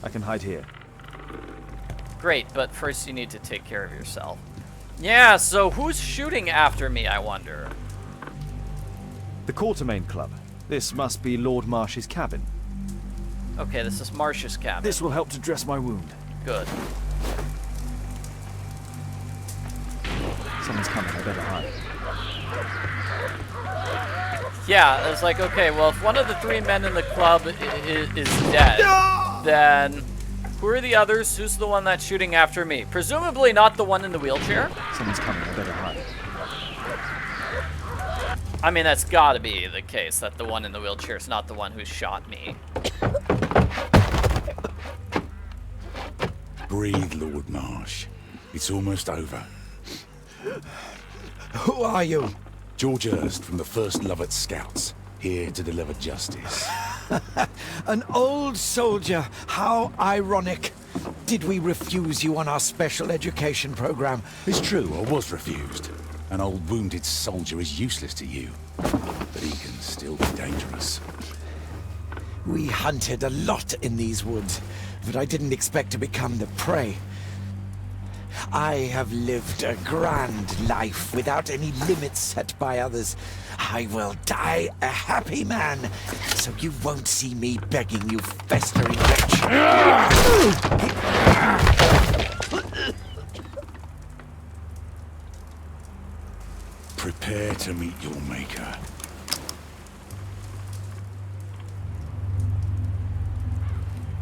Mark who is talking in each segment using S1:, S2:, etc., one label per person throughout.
S1: I can hide here.
S2: Great, but first you need to take care of yourself. Yeah, so who's shooting after me, I wonder?
S1: The Quartermain Club. This must be Lord Marsh's cabin.
S2: Okay, this is Marsh's cabin.
S1: This will help to dress my wound.
S2: Good.
S1: Someone's coming, I better hide.
S2: Yeah, it's like, okay, well, if one of the three men in the club is dead, then who are the others? Who's the one that's shooting after me? Presumably not the one in the wheelchair.
S1: Someone's coming, I better hide.
S2: I mean, that's gotta be the case, that the one in the wheelchair is not the one who shot me.
S3: Breathe, Lord Marsh. It's almost over.
S4: Who are you?
S3: George Hurst from the 1st Lovett Scouts, here to deliver justice.
S4: An old soldier. How ironic. Did we refuse you on our special education program?
S3: It's true, I was refused. An old wounded soldier is useless to you, but he can still be dangerous.
S4: We hunted a lot in these woods, but I didn't expect to become the prey. I have lived a grand life without any limits set by others. I will die a happy man, so you won't see me begging, you festering wretch.
S3: Prepare to meet your maker.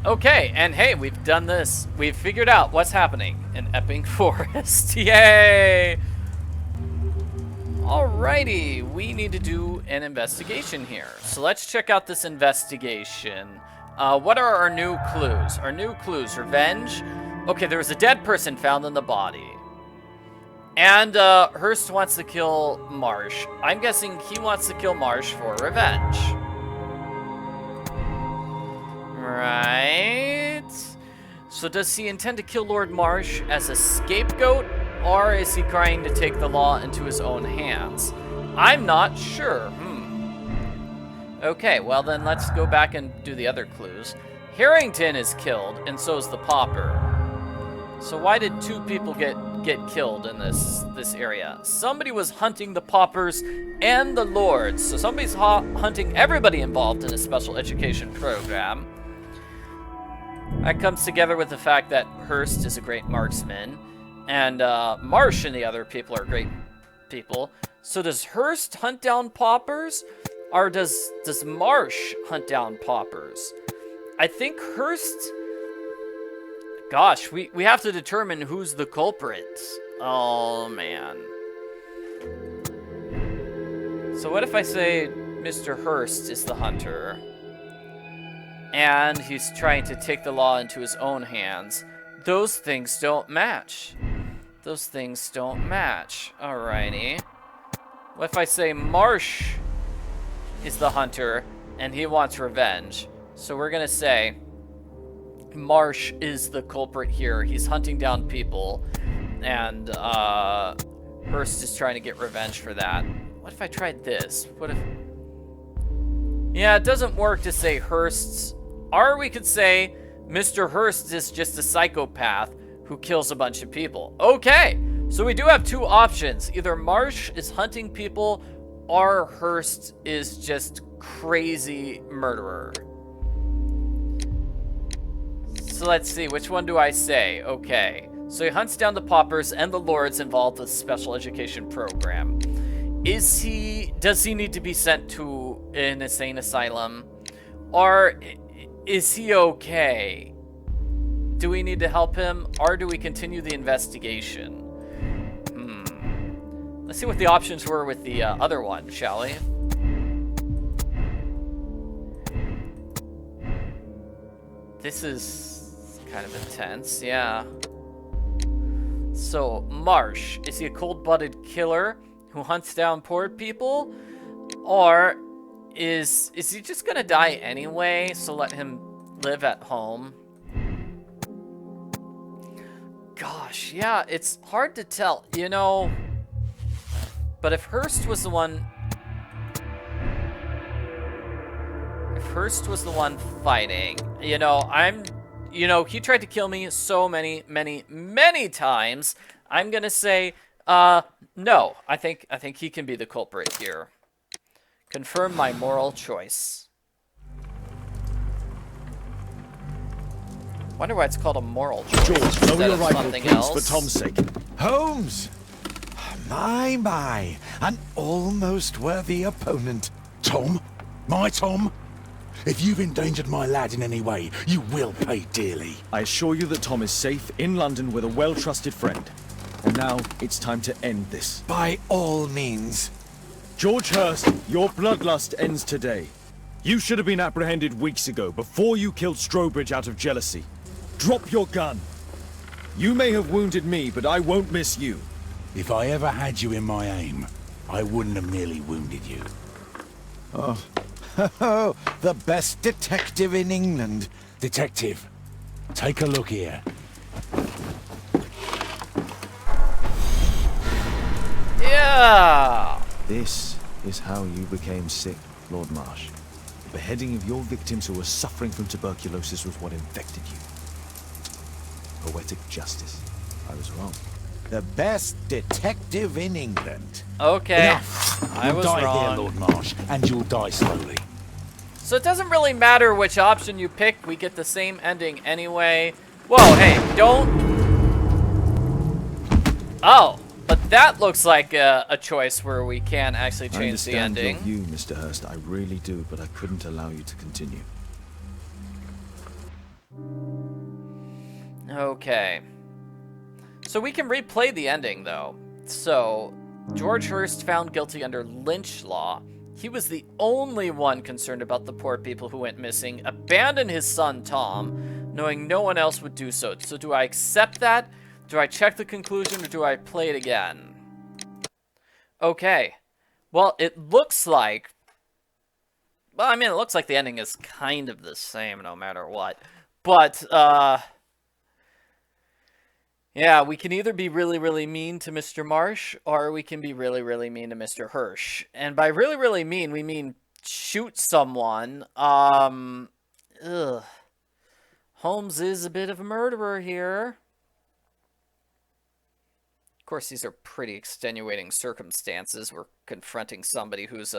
S2: Okay, and hey, we've done this. We've figured out what's happening in Epping Forest. Yay! Alrighty, we need to do an investigation here. So let's check out this investigation. What are our new clues? Our new clues, revenge. Okay, there was a dead person found in the body. And Hurst wants to kill Marsh. I'm guessing he wants to kill Marsh for revenge. Right. So does he intend to kill Lord Marsh as a scapegoat, or is he trying to take the law into his own hands? I'm not sure. Okay, well then let's go back and do the other clues. Harrington is killed, and so is the Pauper. So why did two people get killed in this area? Somebody was hunting the Paupers and the Lords. So somebody's hunting everybody involved in a special education program. That comes together with the fact that Hurst is a great marksman, and Marsh and the other people are great people. So does Hurst hunt down Paupers, or does Marsh hunt down Paupers? I think Hurst... Gosh, we have to determine who's the culprit. Oh, man. So what if I say Mr. Hurst is the hunter, and he's trying to take the law into his own hands? Those things don't match. Those things don't match. Alrighty. What if I say Marsh is the hunter, and he wants revenge? So we're gonna say Marsh is the culprit here. He's hunting down people, and Hurst is trying to get revenge for that. What if I tried this? What if... Yeah, it doesn't work to say Hurst's... Or we could say Mr. Hurst is just a psychopath who kills a bunch of people. Okay, so we do have two options. Either Marsh is hunting people, or Hurst is just crazy murderer. So let's see, which one do I say? Okay, so he hunts down the Paupers and the Lords involved with the special education program. Does he need to be sent to an insane asylum? Or is he okay? Do we need to help him, or do we continue the investigation? Let's see what the options were with the other one, shall we? This is kind of intense, yeah. So, Marsh, is he a cold-blooded killer who hunts down poor people? Or is he just gonna die anyway, so let him live at home? Gosh, yeah, it's hard to tell, you know. But if Hurst was the one... If Hurst was the one fighting, you know, you know, he tried to kill me so many, many, many times. I'm gonna say, no. I think he can be the culprit here. Confirm my moral choice. Wonder why it's called a moral choice.
S1: George,
S2: instead
S1: lower your
S2: of
S1: rifle,
S2: something
S1: please,
S2: else.
S1: for Tom's sake.
S4: Holmes! My, an almost worthy opponent.
S3: Tom? My Tom? If you've endangered my lad in any way, you will pay dearly.
S1: I assure you that Tom is safe in London with a well-trusted friend. And now, it's time to end this.
S4: By all means.
S1: George Hurst, your bloodlust ends today. You should have been apprehended weeks ago, before you killed Strobridge out of jealousy. Drop your gun. You may have wounded me, but I won't miss you.
S3: If I ever had you in my aim, I wouldn't have merely wounded you.
S4: Oh, the best detective in England.
S3: Detective, take a look here.
S2: Yeah.
S1: This is how you became sick, Lord Marsh. The beheading of your victims who were suffering from tuberculosis was what infected you. Poetic justice. I was wrong.
S4: The best detective in England.
S2: Okay.
S3: Enough!
S2: I
S3: You'll
S2: was
S3: die
S2: wrong.
S3: here, Lord Marsh, and you'll die slowly.
S2: So it doesn't really matter which option you pick. We get the same ending anyway. Whoa, hey, don't... Oh, but that looks like a choice where we can actually change the
S1: I
S2: ending.
S1: understand your view, Mr. Hurst. I really do, but I couldn't allow you to continue.
S2: Okay. So we can replay the ending, though. So, George Hurst found guilty under lynch law. He was the only one concerned about the poor people who went missing, abandoned his son, Tom, knowing no one else would do so. So do I accept that? Do I check the conclusion, or do I play it again? Okay. Well, it looks like... Well, I mean, it looks like the ending is kind of the same no matter what. But, yeah, we can either be really, really mean to Mr. Marsh, or we can be really, really mean to Mr. Hirsch. And by really, really mean, we mean shoot someone. Ugh. Holmes is a bit of a murderer here. Of course, these are pretty extenuating circumstances. We're confronting somebody who's,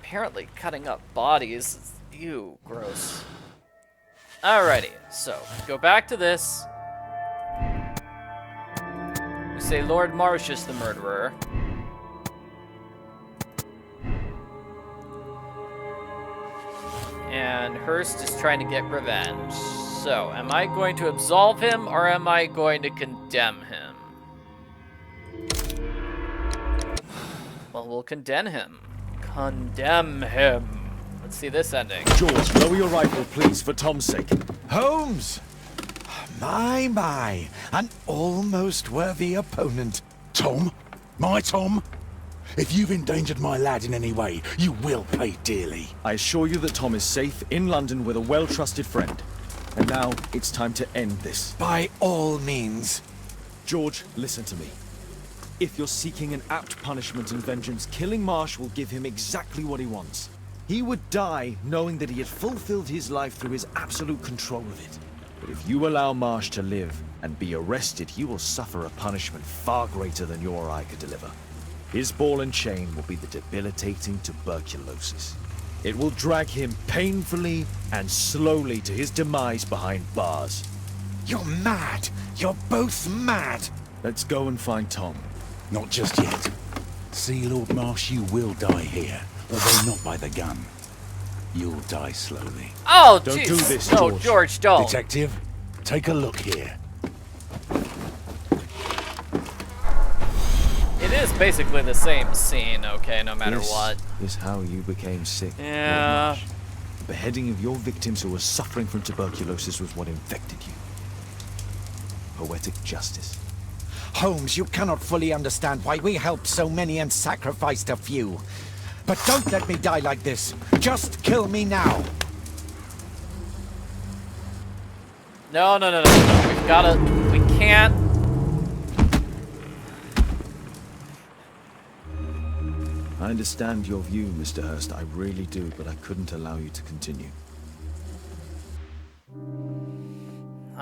S2: apparently cutting up bodies. Ew, gross. Alrighty, so go back to this. We say Lord Marsh is the murderer. And Hurst is trying to get revenge. So, am I going to absolve him, or am I going to condemn him? Well, we'll condemn him. Condemn him. Let's see this ending.
S1: George, lower your rifle, please, for Tom's sake.
S4: Holmes! My, an almost worthy opponent.
S3: Tom? My Tom? If you've endangered my lad in any way, you will pay dearly.
S1: I assure you that Tom is safe in London with a well-trusted friend. And now, it's time to end this.
S4: By all means.
S1: George, listen to me. If you're seeking an apt punishment and vengeance, killing Marsh will give him exactly what he wants. He would die knowing that he had fulfilled his life through his absolute control of it. But if you allow Marsh to live and be arrested, he will suffer a punishment far greater than your eye could deliver. His ball and chain will be the debilitating tuberculosis. It will drag him painfully and slowly to his demise behind bars.
S4: You're mad. You're both mad.
S1: Let's go and find Tom.
S3: Not just yet. See, Lord Marsh, you will die here, although not by the gun. You'll die slowly.
S2: Oh,
S1: Don't
S2: jeez.
S1: do this,
S2: No,
S1: George.
S2: George, don't.
S3: Detective, take a look here.
S2: It is basically the same scene, okay, no matter
S1: This
S2: what.
S1: is how you became sick,
S2: Yeah.
S1: Lord Marsh. The beheading of your victims who were suffering from tuberculosis was what infected you. Poetic justice.
S4: Holmes, you cannot fully understand why we helped so many and sacrificed a few. But don't let me die like this. Just kill me now.
S2: No. We've gotta... We can't...
S1: I understand your view, Mr. Hurst. I really do, but I couldn't allow you to continue.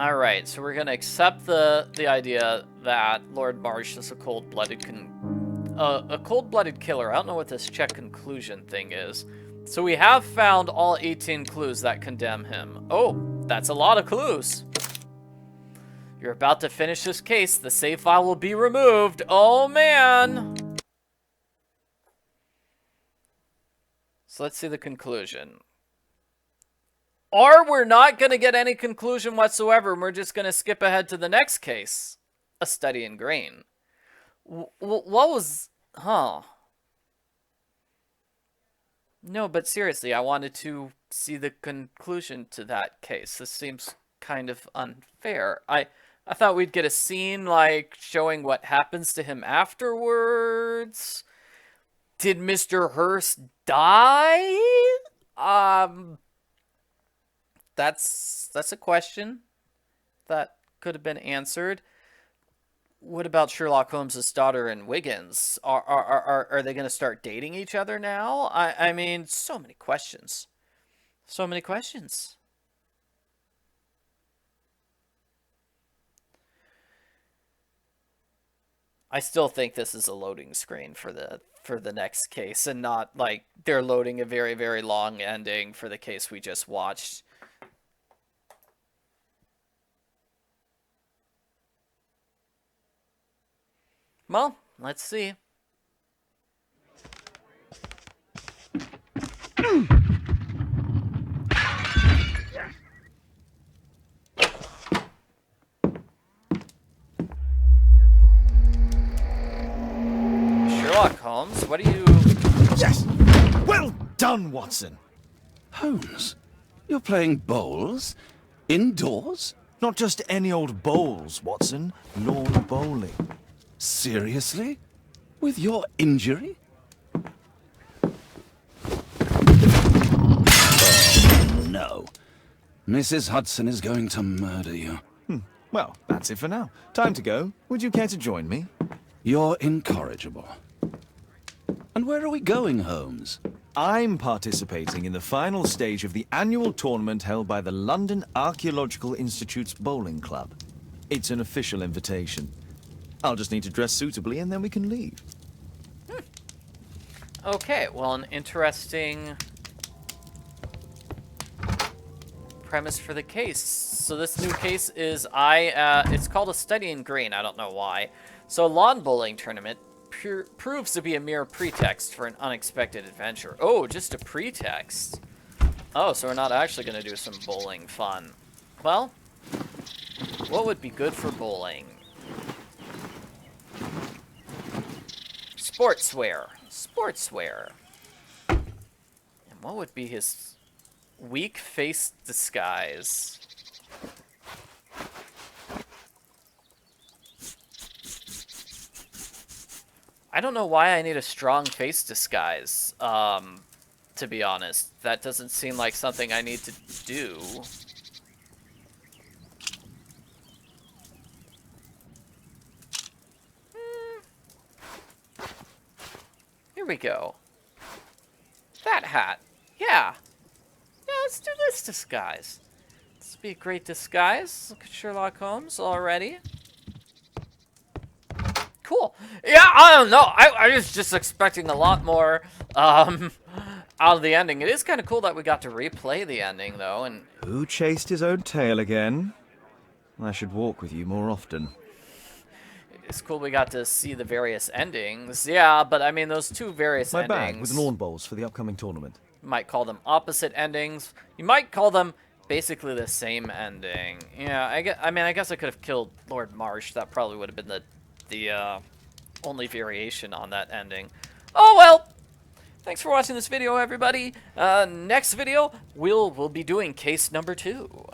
S2: Alright, so we're gonna accept the idea that Lord Marsh is a cold-blooded killer. I don't know what this check conclusion thing is. So we have found all 18 clues that condemn him. Oh, that's a lot of clues. You're about to finish this case. The save file will be removed. Oh, man. So let's see the conclusion. Or we're not going to get any conclusion whatsoever, and we're just going to skip ahead to the next case. A study in grain. What was... Huh. No, but seriously, I wanted to see the conclusion to that case. This seems kind of unfair. I thought we'd get a scene, like, showing what happens to him afterwards. Did Mr. Hurst die? That's a question that could have been answered. What about Sherlock Holmes' daughter and Wiggins? Are they going to start dating each other now? I mean, so many questions. So many questions. I still think this is a loading screen for the next case, and not like they're loading a very, very long ending for the case we just watched. Well, let's see. Sherlock Holmes, what are you...
S1: Yes! Well done, Watson!
S3: Holmes, you're playing bowls? Indoors?
S1: Not just any old bowls, Watson. Lawn bowling.
S3: Seriously? With your injury? Oh, no. Mrs. Hudson is going to murder you.
S1: Well, that's it for now. Time to go. Would you care to join me?
S3: You're incorrigible. And where are we going, Holmes?
S1: I'm participating in the final stage of the annual tournament held by the London Archaeological Institute's bowling club. It's an official invitation. I'll just need to dress suitably and then we can leave.
S2: Okay, well, an interesting premise for the case. So this new case is it's called a study in grain. I don't know why. So a lawn bowling tournament proves to be a mere pretext for an unexpected adventure. Oh, just a pretext. Oh, so we're not actually going to do some bowling fun. Well, what would be good for bowling? Sportswear. Sportswear. And what would be his weak face disguise? I don't know why I need a strong face disguise, to be honest. That doesn't seem like something I need to do. Here we go. That hat. Yeah. Yeah, let's do this disguise. This would be a great disguise. Look at Sherlock Holmes already. Cool. Yeah, I don't know. I was just expecting a lot more out of the ending. It is kind of cool that we got to replay the ending, though. And
S1: Who chased his own tail again? I should walk with you more often.
S2: it's cool we got to see the various endings. Yeah, but I mean, those two various
S1: My
S2: endings...
S1: bag with lawn bowls for the upcoming tournament.
S2: You might call them opposite endings. You might call them basically the same ending. Yeah, I guess I could have killed Lord Marsh. That probably would have been the only variation on that ending. Oh, well. Thanks for watching this video, everybody. Next video, we'll be doing case number 2.